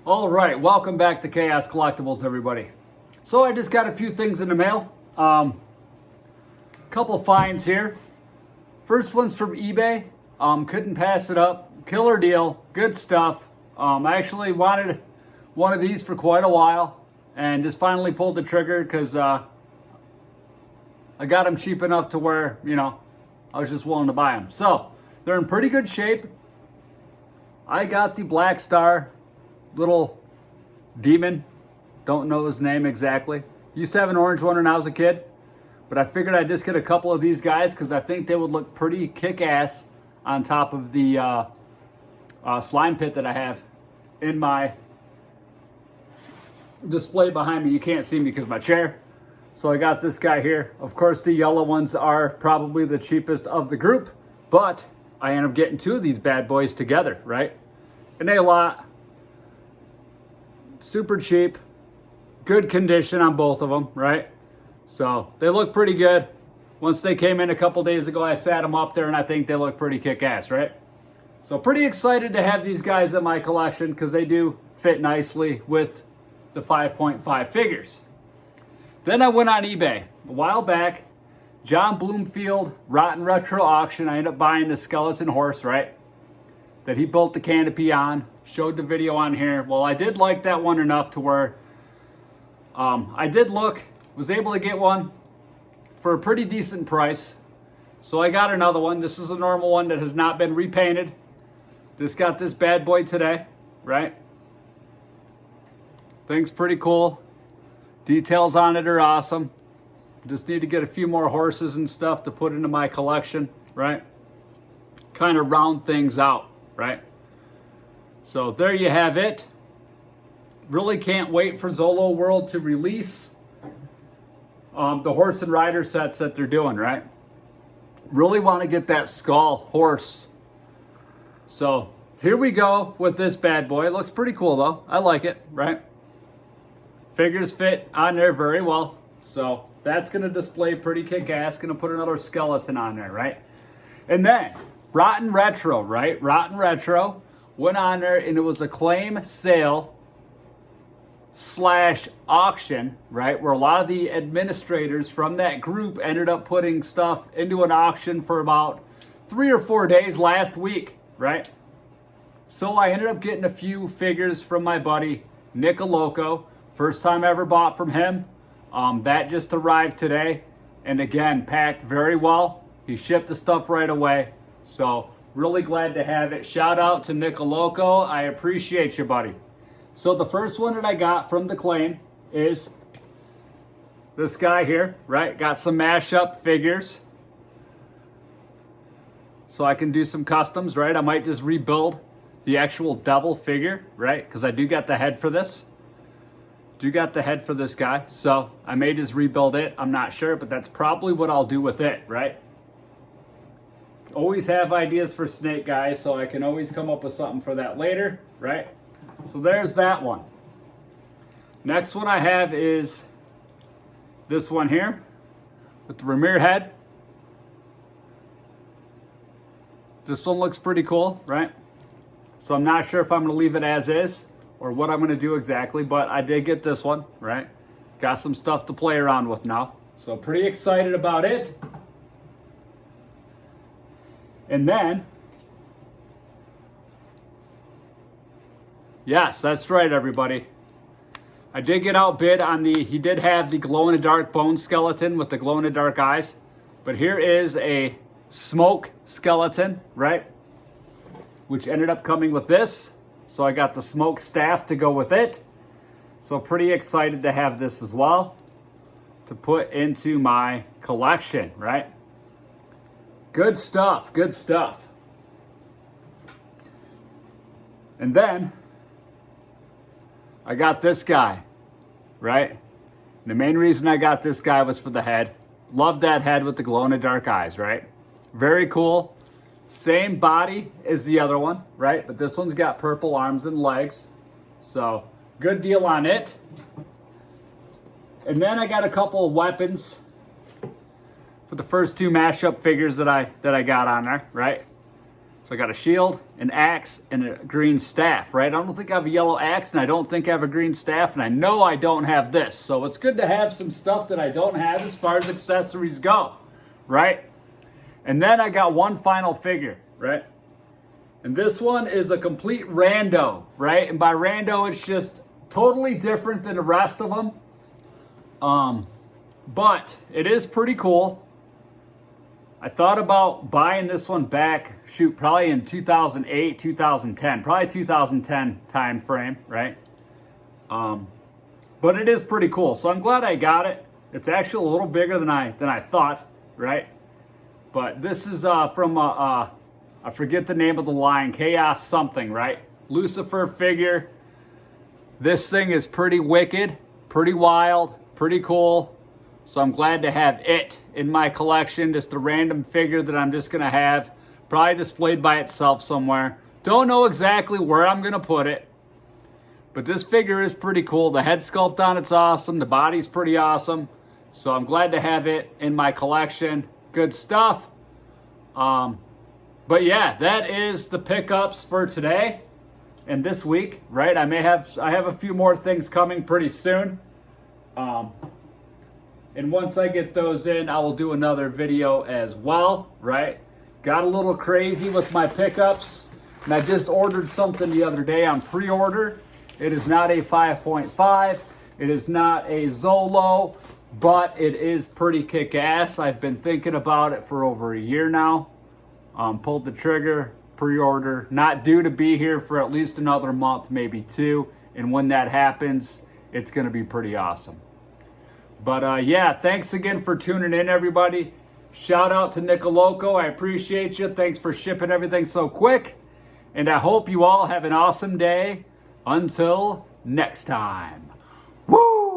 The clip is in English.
All right, welcome back to Chaos Collectibles, everybody. So I just got a few things in the mail. Couple finds here. First one's from eBay. Couldn't pass it up. Killer deal, good stuff. I actually wanted one of these for quite a while and just finally pulled the trigger because I got them cheap enough to where, I was just willing to buy them. So they're in pretty good shape. I got the Black Star little demon. Don't know his name exactly. Used to have an orange one when I was a kid, but I figured I'd just get a couple of these guys because I think they would look pretty kick-ass on top of the slime pit that I have in my display behind me. You can't see me because of my chair. So I got this guy here. Of course, the yellow ones are probably the cheapest of the group, but I end up getting two of these bad boys together, right? And a lot. Super cheap. Good condition on both of them, right? So they look pretty good. Once they came in a couple days ago, I sat them up there and I think they look pretty kick-ass, right? So pretty excited to have these guys in my collection because they do fit nicely with the 5.5 figures. Then I went on eBay a while back. John Bloomfield Rotten Retro auction. I ended up buying the skeleton horse, right? That he built the canopy on. Showed the video on here. Well, I did like that one enough to where I did look, was able to get one for a pretty decent price. So I got another one. This is a normal one that has not been repainted. Just got this bad boy today, right? Thing's pretty cool. Details on it are awesome. Just need to get a few more horses and stuff to put into my collection, right? Kind of round things out, right? So there you have it. Really can't wait for Zolo World to release the horse and rider sets that they're doing, right? Really want to get that skull horse. So here we go with this bad boy. It looks pretty cool though. I like it, right? Figures fit on there very well. So that's going to display pretty kick-ass. Going to put another skeleton on there, right? And then Rotten Retro, right? Rotten Retro went on there and it was a claim sale / auction, right? Where a lot of the administrators from that group ended up putting stuff into an auction for about 3 or 4 days last week, right? So I ended up getting a few figures from my buddy, Nick Loco. First time I ever bought from him. That just arrived today. And again, packed very well. He shipped the stuff right away. So really glad to have it. Shout out to Nick Loco. I appreciate you, buddy. So the first one that I got from the claim is this guy here, right? Got some mashup figures. So I can do some customs, right? I might just rebuild the actual devil figure, right? Because I do got the head for this. Do got the head for this guy. So I may just rebuild it. I'm not sure, but that's probably what I'll do with it, right? Always have ideas for snake guys, so I can always come up with something for that later, right? So there's that one. Next one I have is this one here with the Ramir head. This one looks pretty cool, right? So I'm not sure if I'm going to leave it as is or what I'm going to do exactly, but I did get this one, right? Got some stuff to play around with now. So pretty excited about it. And then, yes, that's right, everybody. I did get outbid on he did have the glow-in-the-dark bone skeleton with the glow-in-the-dark eyes. But here is a smoke skeleton, right? Which ended up coming with this. So I got the smoke staff to go with it. So pretty excited to have this as well to put into my collection, right? Good stuff, good stuff. And then I got this guy, right? And the main reason I got this guy was for the head. Love that head with the glow-in-the-dark eyes, right? Very cool. Same body as the other one, right? But this one's got purple arms and legs. So good deal on it. And then I got a couple of weapons for the first two mashup figures that I got on there, right? So I got a shield, an axe, and a green staff, right? I don't think I have a yellow axe, and I don't think I have a green staff, and I know I don't have this. So it's good to have some stuff that I don't have as far as accessories go, right? And then I got one final figure, right? And this one is a complete rando, right? And by rando, it's just totally different than the rest of them. But it is pretty cool. I thought about buying this one back, probably in 2008, 2010, probably 2010 time frame, right? But it is pretty cool. So I'm glad I got it. It's actually a little bigger than I thought, right? But this is from I forget the name of the line, Chaos something, right? Lucifer figure. This thing is pretty wicked, pretty wild, pretty cool. So I'm glad to have it in my collection. Just a random figure that I'm just going to have probably displayed by itself somewhere. Don't know exactly where I'm going to put it. But this figure is pretty cool. The head sculpt on it's awesome. The body's pretty awesome. So I'm glad to have it in my collection. Good stuff. But yeah, that is the pickups for today and this week, right? I have a few more things coming pretty soon. And once I get those in, I will do another video as well, right? Got a little crazy with my pickups. And I just ordered something the other day on pre-order. It is not a 5.5. It is not a Zolo, but it is pretty kick-ass. I've been thinking about it for over a year now. Pulled the trigger, pre-order. Not due to be here for at least another month, maybe two. And when that happens, it's going to be pretty awesome. But yeah, thanks again for tuning in, everybody. Shout out to Nicoloco. I appreciate you. Thanks for shipping everything so quick. And I hope you all have an awesome day. Until next time. Woo!